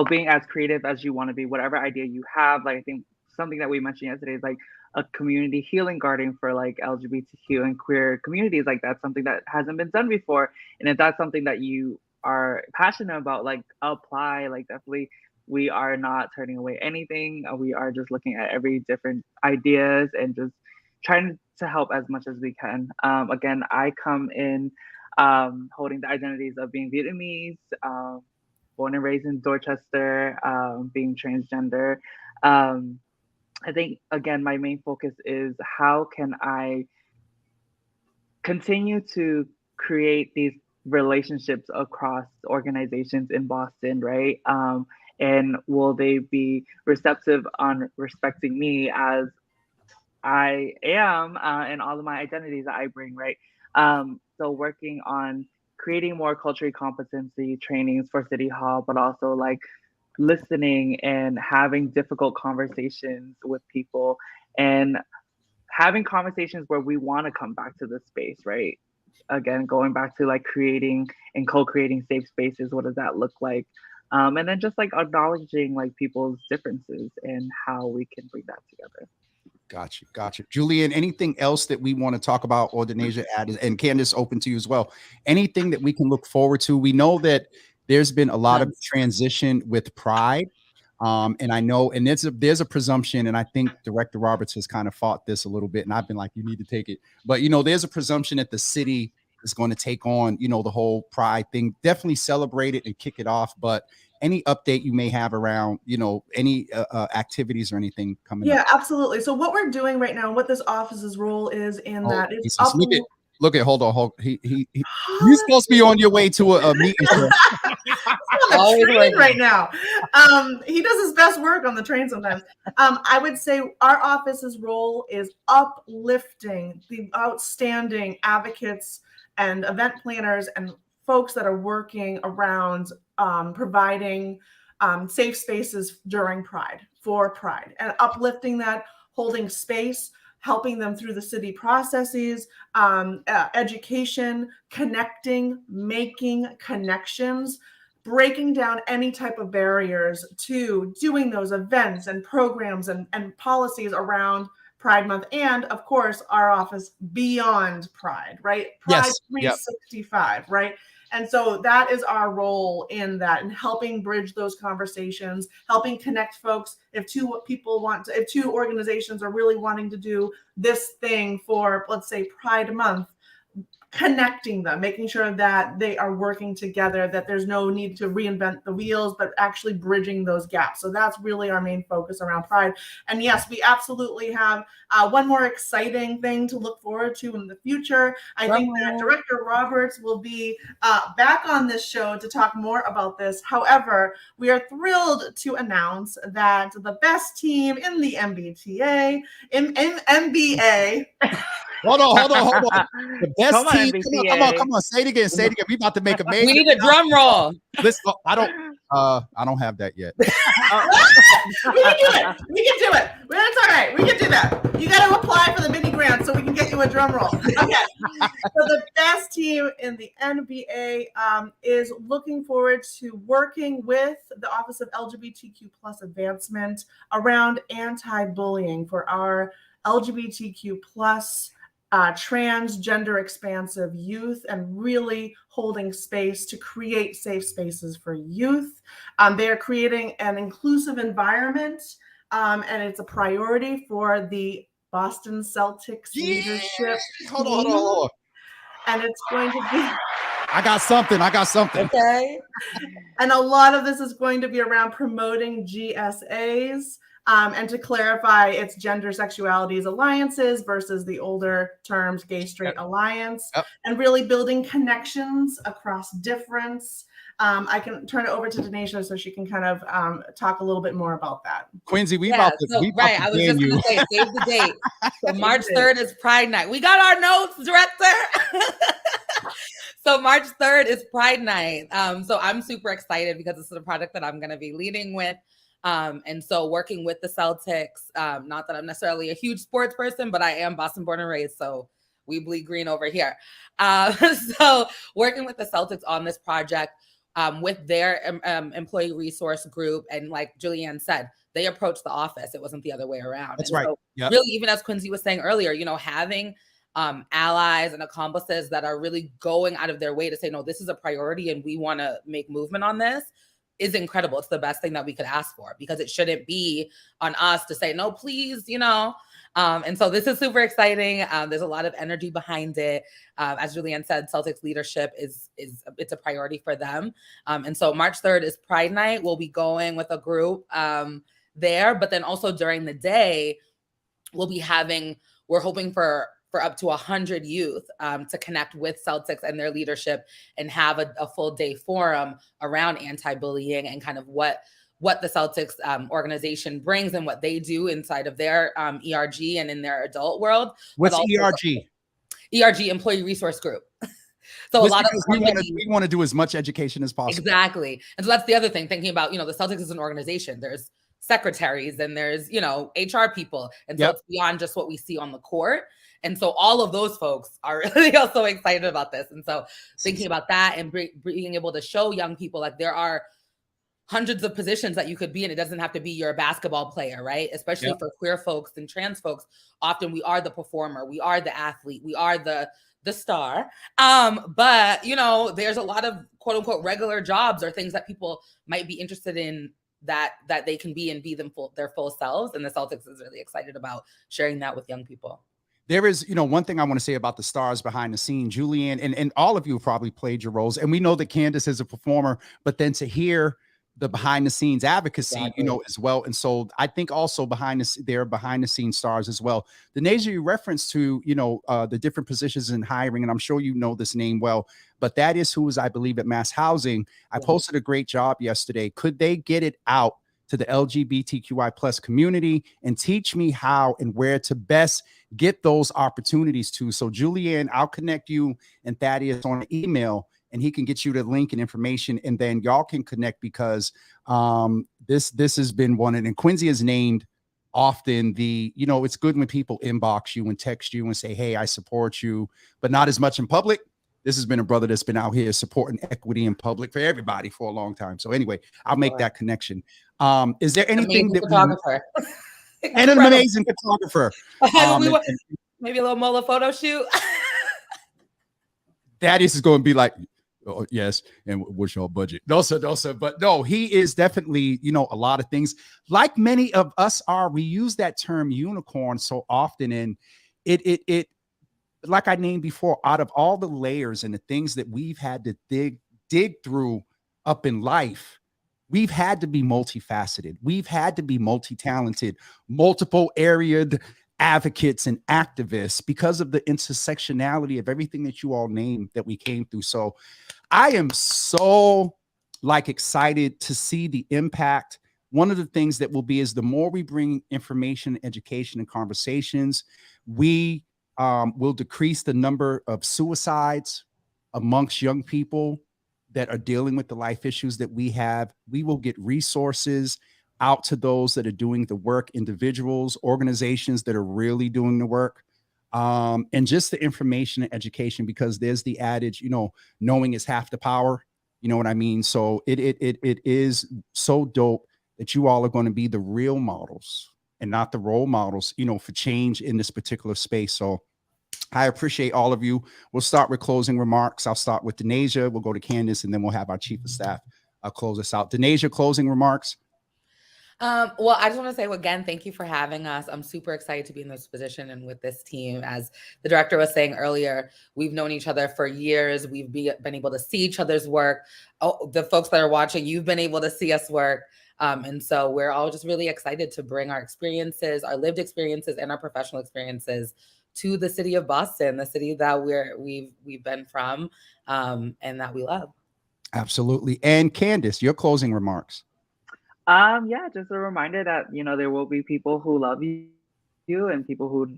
being as creative as you want to be, whatever idea you have. Like, I think something that we mentioned yesterday is like a community healing garden for like LGBTQ and queer communities. Like, that's something that hasn't been done before. And if that's something that you are passionate about, like, apply. Like, definitely, we are not turning away anything. We are just looking at every different ideas and just trying to help as much as we can. Again, I come in holding the identities of being Vietnamese, born and raised in Dorchester, being transgender. I think, again, my main focus is how can I continue to create these relationships across organizations in Boston, right? And will they be receptive on respecting me as I am and all of my identities that I bring, right? So working on creating more culturally competency trainings for City Hall, but also like listening and having difficult conversations with people and having conversations where we want to come back to this space, right? Again, going back to like creating and co-creating safe spaces. What does that look like? And then just like acknowledging like people's differences and how we can bring that together. Gotcha. Julian, anything else that we want to talk about or Denasia add? And Candace, open to you as well. Anything that we can look forward to? We know that there's been a lot of transition with Pride. And I know, and there's a presumption, and I think Director Roberts has kind of fought this a little bit, and I've been like, you need to take it. But there's a presumption that the city is going to take on, the whole Pride thing. Definitely celebrate it and kick it off. But any update you may have around, any activities or anything coming up? Yeah, absolutely. So what we're doing right now, what this office's role is in that is Jesus. Look at, hold on. You're supposed to be on your way to a meeting. On the train right now. He does his best work on the train sometimes. I would say our office's role is uplifting the outstanding advocates and event planners and folks that are working around providing safe spaces during Pride, for Pride, and uplifting that, holding space, helping them through the city processes, education, connecting, making connections, breaking down any type of barriers to doing those events and programs and policies around Pride Month. And of course, our office beyond Pride, right? Pride 365, right? And so that is our role in that, and helping bridge those conversations, helping connect folks. If two organizations are really wanting to do this thing for, let's say, Pride Month, connecting them, making sure that they are working together, that there's no need to reinvent the wheels, but actually bridging those gaps. So that's really our main focus around Pride. And yes, we absolutely have one more exciting thing to look forward to in the future. I think that Director Roberts will be back on this show to talk more about this. However, we are thrilled to announce that the best team in the MBTA, in MBA, Hold on. The best team. Come on. Say it again. We about to make a major. We need a drum roll. Listen, I don't have that yet. We can do it. That's all right. We can do that. You got to apply for the mini grant so we can get you a drum roll. Okay. So the best team in the NBA is looking forward to working with the Office of LGBTQ plus advancement around anti-bullying for our LGBTQ plus transgender expansive youth, and really holding space to create safe spaces for youth. They are creating an inclusive environment, and it's a priority for the Boston Celtics leadership. Hold on. And it's going to be... I got something. Okay. And a lot of this is going to be around promoting GSAs, and to clarify, it's gender sexualities alliances versus the older terms gay straight alliance, and really building connections across difference. I can turn it over to Denasia so she can kind of talk a little bit more about that. Quincy, I was just going to say, save the date. So March 3rd is Pride Night. We got our notes, Director. So March 3rd is Pride Night. So I'm super excited because this is a project that I'm going to be leading with. And so working with the Celtics, not that I'm necessarily a huge sports person, but I am Boston born and raised. So we bleed green over here. So working with the Celtics on this project, with their employee resource group. And like Julianne said, they approached the office. It wasn't the other way around. That's and right. So Yep. Really, even as Quincy was saying earlier, having allies and accomplices that are really going out of their way to say, no, this is a priority and we want to make movement on this is incredible. It's the best thing that we could ask for, because it shouldn't be on us to say, no, please, and so this is super exciting. There's a lot of energy behind it. As Julianne said, Celtics leadership it's a priority for them. And so March 3rd is Pride Night. We'll be going with a group there, but then also during the day, we're hoping for up to 100 youth to connect with Celtics and their leadership and have a full day forum around anti-bullying and kind of what the Celtics organization brings and what they do inside of their ERG and in their adult world. What's ERG? ERG, Employee Resource Group. So Just a lot of we want to do as much education as possible. Exactly. And so that's the other thing, thinking about, the Celtics is an organization. There's secretaries and there's, HR people. And so It's beyond just what we see on the court. And so all of those folks are really also excited about this. And so thinking about that and being able to show young people, like, there are hundreds of positions that you could be in. It doesn't have to be you're a basketball player, right? Especially for queer folks and trans folks. Often we are the performer, we are the athlete, we are the star. But you know, there's a lot of quote unquote regular jobs or things that people might be interested in that they can be and be their full selves. And the Celtics is really excited about sharing that with young people. There is, you know, one thing I want to say about the stars behind the scene, Julianne, and all of you have probably played your roles. And we know that Candace is a performer, but then to hear the behind the scenes advocacy, you know, as well. And so I think also they're behind the scenes stars as well. Denasia, you referenced to, you know, the different positions in hiring, and I'm sure you know this name well, but that is who is, I believe, at Mass Housing. I posted a great job yesterday. Could they get it out to the LGBTQI plus community and teach me how and where to best get those opportunities to? So Julianne, I'll connect you and Thaddeus on an email, and he can get you the link and information, and then y'all can connect, because this has been one, and Quincy is named often the, you know, it's good when people inbox you and text you and say, hey, I support you, but not as much in public. This has been a brother that's been out here supporting equity in public for everybody for a long time. So anyway, I'll make that connection. Is there anything amazing photographer and an amazing photographer? Maybe a little Mola photo shoot. Thaddeus is going to be like, oh, yes, and what's your budget? No, sir, but no, he is definitely, you know, a lot of things. Like many of us are, we use that term unicorn so often, and it like I named before, out of all the layers and the things that we've had to dig through up in life, we've had to be multifaceted. We've had to be multi-talented, multiple areaed advocates and activists because of the intersectionality of everything that you all named that we came through. So I am so excited to see the impact. One of the things that will be is the more we bring information, education, and conversations, we will decrease the number of suicides amongst young people that are dealing with the life issues that we have. We will get resources out to those that are doing the work, individuals, organizations that are really doing the work, and just the information and education, because there's the adage, you know, knowing is half the power. You know what I mean? So it is so dope that you all are going to be the real models and not the role models, you know, for change in this particular space. So I appreciate all of you. We'll start with closing remarks. I'll start with Denasia. We'll go to Candace, and then we'll have our chief of staff close us out. Denasia, closing remarks. Well, I just want to say again, thank you for having us. I'm super excited to be in this position and with this team. As the director was saying earlier, we've known each other for years. We've been able to see each other's work. Oh, the folks that are watching, you've been able to see us work. And so we're all just really excited to bring our experiences, our lived experiences, and our professional experiences to the city of Boston, the city that we've been from, and that we love. Absolutely. And Candace, your closing remarks. Yeah, just a reminder that, you know, there will be people who love you and people who,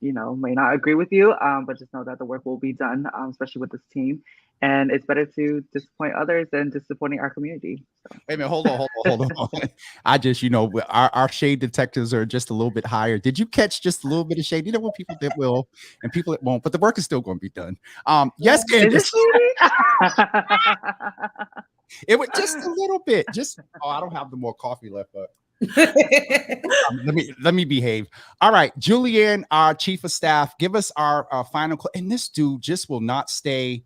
you know, may not agree with you, but just know that the work will be done, especially with this team. And it's better to disappoint others than disappointing our community. So. Wait a minute, hold on. I just, you know, our shade detectors are just a little bit higher. Did you catch just a little bit of shade? You know, what, people that will and people that won't, but the work is still going to be done. Yes, Candace. It was just a little bit. Just I don't have the more coffee left, but let me behave. All right, Julianne, our chief of staff, give us our final. And this dude just will not stay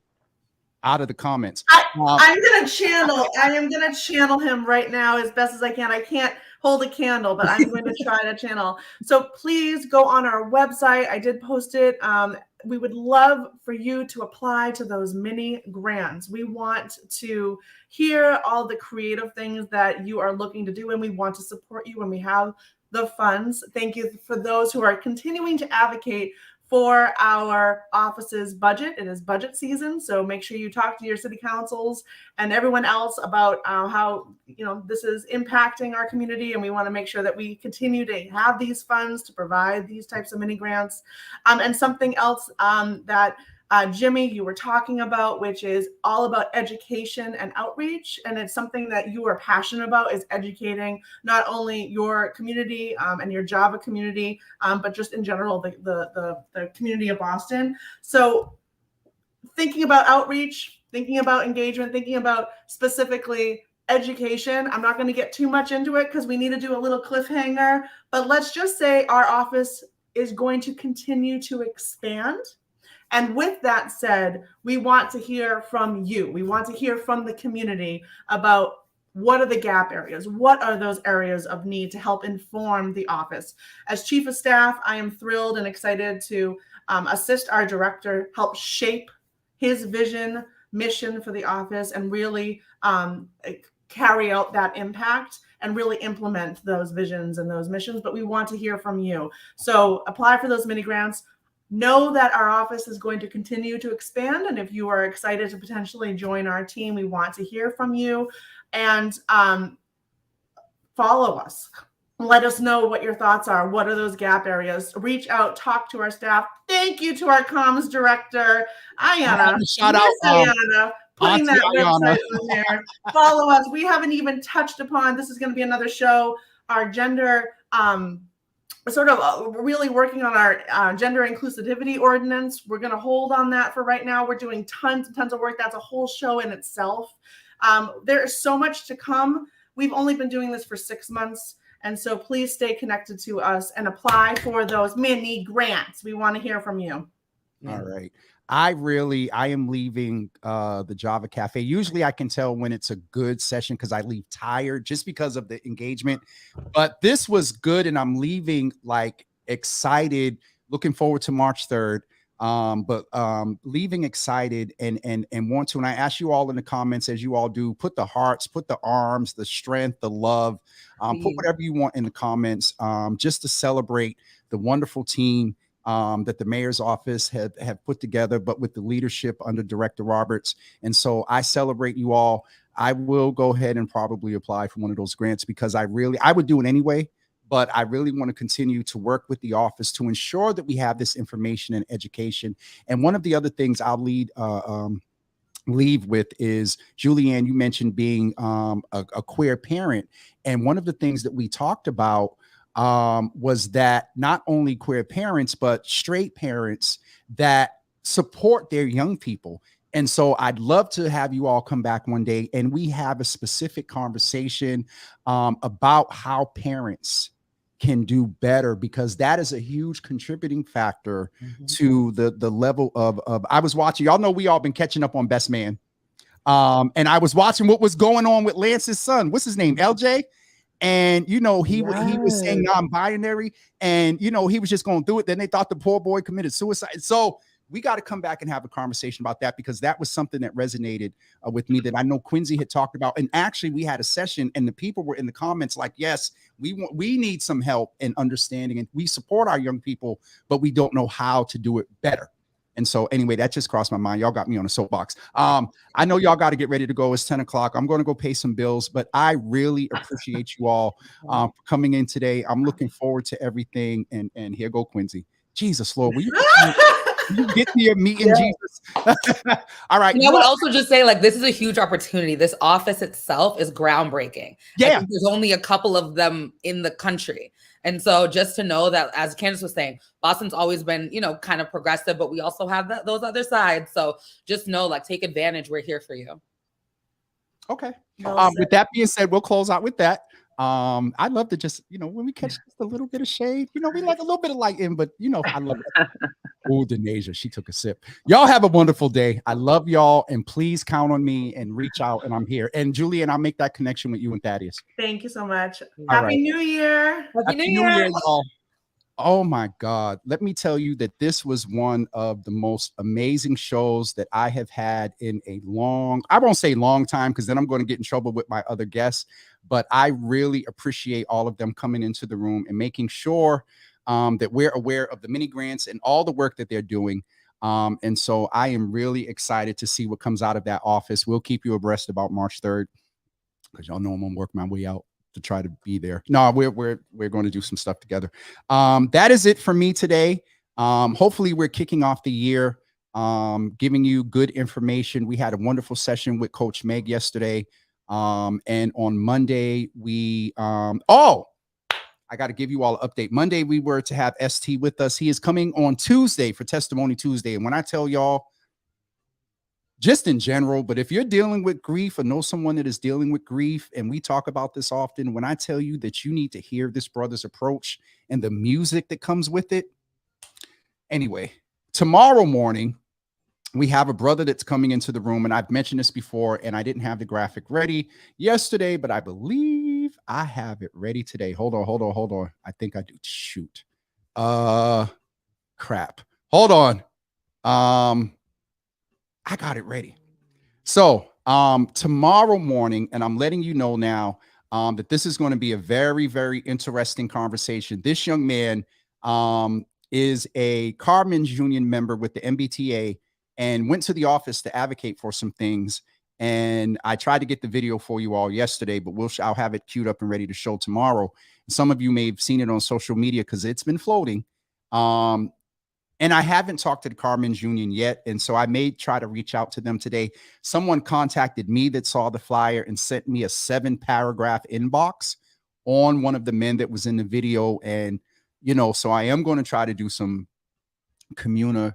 out of the comments. I am gonna channel him right now as best as I can. I can't hold a candle, but I'm going to try to channel. So please go on our website. I did post it. We would love for you to apply to those mini grants. We want to hear all the creative things that you are looking to do, and we want to support you when we have the funds. Thank you for those who are continuing to advocate for our office's budget. It is budget season, so make sure you talk to your city councils and everyone else about how, you know, this is impacting our community, and we want to make sure that we continue to have these funds to provide these types of mini grants. And something else that Jimmy, you were talking about, which is all about education and outreach. And it's something that you are passionate about, is educating not only your community and your Java community, but just in general, the community of Boston. So thinking about outreach, thinking about engagement, thinking about specifically education. I'm not going to get too much into it because we need to do a little cliffhanger, but let's just say our office is going to continue to expand. And with that said, we want to hear from you. We want to hear from the community about what are the gap areas? What are those areas of need to help inform the office? As chief of staff, I am thrilled and excited to assist our director, help shape his vision, mission for the office, and really carry out that impact and really implement those visions and those missions. But we want to hear from you. So apply for those mini grants. Know that our office is going to continue to expand. And if you are excited to potentially join our team, we want to hear from you. And follow us. Let us know what your thoughts are. What are those gap areas? Reach out, talk to our staff. Thank you to our comms director, Ayana. Shout out, Ayana, putting that Ayana. website on there. Follow us. We haven't even touched upon, this is going to be another show, our gender, sort of really working on our gender inclusivity ordinance. We're going to hold on that for right now. We're doing tons and tons of work. That's a whole show in itself. There is so much to come. We've only been doing this for 6 months. And so please stay connected to us and apply for those mini grants. We want to hear from you. All right. I am leaving the Java Cafe. Usually I can tell when it's a good session because I leave tired just because of the engagement. But this was good, and I'm leaving like excited, looking forward to March 3rd. But leaving excited and want to. And I ask you all in the comments, as you all do, put the hearts, put the arms, the strength, the love, put whatever you want in the comments, just to celebrate the wonderful team that the mayor's office have put together, but with the leadership under Director Roberts. And so I celebrate you all. I will go ahead and probably apply for one of those grants because I would do it anyway. But I really want to continue to work with the office to ensure that we have this information and education. And one of the other things I'll leave with is, Julianne, you mentioned being a queer parent. And one of the things that we talked about was that not only queer parents, but straight parents that support their young people. And so I'd love to have you all come back one day and we have a specific conversation about how parents can do better, because that is a huge contributing factor to the level of I was watching, y'all know we all been catching up on Best Man. And I was watching what was going on with Lance's son. What's his name? LJ. And, you know, he was saying non-binary, and, you know, he was just going through it. Then they thought the poor boy committed suicide. So we got to come back and have a conversation about that, because that was something that resonated with me that I know Quincy had talked about. And actually we had a session and the people were in the comments like, yes, we need some help and understanding, and we support our young people, but we don't know how to do it better. And so anyway, that just crossed my mind. Y'all got me on a soapbox. I know y'all got to get ready to go. It's 10 o'clock. I'm going to go pay some bills, but I really appreciate you all for coming in today. I'm looking forward to everything. And here go Quincy. Jesus, Lord, will you get to your meeting, Jesus? All right. And I would also just say, like, this is a huge opportunity. This office itself is groundbreaking. Yeah. I think there's only a couple of them in the country. And so just to know that, as Candace was saying, Boston's always been, you know, kind of progressive, but we also have those other sides. So just know, like, take advantage. We're here for you. Okay. With that being said, we'll close out with that. I'd love to just, you know, when we catch just a little bit of shade, you know, we like a little bit of light in, but you know, I love it. Oh, Denasia, she took a sip. Y'all have a wonderful day. I love y'all, and please count on me and reach out, and I'm here. And Julian, I'll make that connection with you and Thaddeus. Thank you so much. All Happy right. New Year. Happy New Year, y'all. Oh my God. Let me tell you that this was one of the most amazing shows that I have had in a long, I won't say long time, because then I'm going to get in trouble with my other guests, but I really appreciate all of them coming into the room and making sure that we're aware of the mini grants and all the work that they're doing. And so I am really excited to see what comes out of that office. We'll keep you abreast about March 3rd, because y'all know I'm going to work my way out to try to be there. No, we're going to do some stuff together. That is it for me today. Hopefully we're kicking off the year, giving you good information. We had a wonderful session with Coach Meg yesterday. And on Monday, I got to give you all an update. Monday, we were to have ST with us. He is coming on Tuesday for Testimony Tuesday. And when I tell y'all, just in general. But if you're dealing with grief or know someone that is dealing with grief, and we talk about this often, when I tell you that you need to hear this brother's approach and the music that comes with it. Anyway, tomorrow morning, we have a brother that's coming into the room, and I've mentioned this before, and I didn't have the graphic ready yesterday, but I believe I have it ready today. Hold on. I think I do. Shoot. Crap. Hold on. I got it ready. So tomorrow morning, and I'm letting you know now that this is going to be a very, very interesting conversation. This young man is a Carmen's Union member with the MBTA and went to the office to advocate for some things. And I tried to get the video for you all yesterday, but I'll have it queued up and ready to show tomorrow. Some of you may have seen it on social media because it's been floating. And I haven't talked to the Carmen's Union yet. And so I may try to reach out to them today. Someone contacted me that saw the flyer and sent me a 7-paragraph inbox on one of the men that was in the video. And, you know, so I am going to try to do some I'm going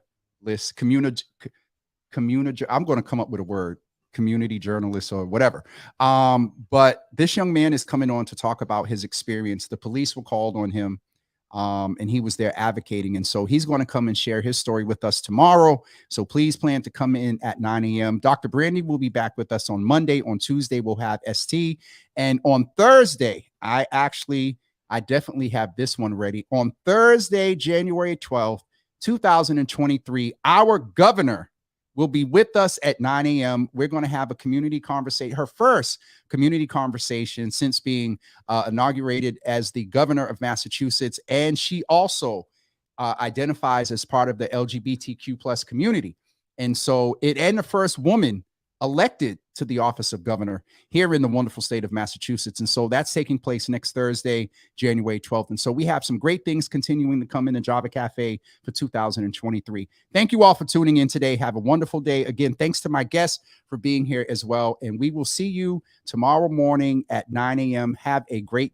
to come up with a word, community journalist or whatever. But this young man is coming on to talk about his experience. The police were called on him. And he was there advocating. And so he's going to come and share his story with us tomorrow. So please plan to come in at 9 a.m. Dr. Brandy will be back with us on Monday. On Tuesday, we'll have ST. And on Thursday, I definitely have this one ready. On Thursday, January 12th, 2023, our governor will be with us at 9 a.m. We're going to have a community conversation, her first community conversation since being inaugurated as the governor of Massachusetts. And she also identifies as part of the LGBTQ plus community. And so and the first woman elected to the office of governor here in the wonderful state of Massachusetts. And so that's taking place next Thursday, January 12th. And so we have some great things continuing to come in the Java Cafe for 2023. Thank you all for tuning in today. Have a wonderful day. Again, thanks to my guests for being here as well. And we will see you tomorrow morning at 9 a.m. Have a great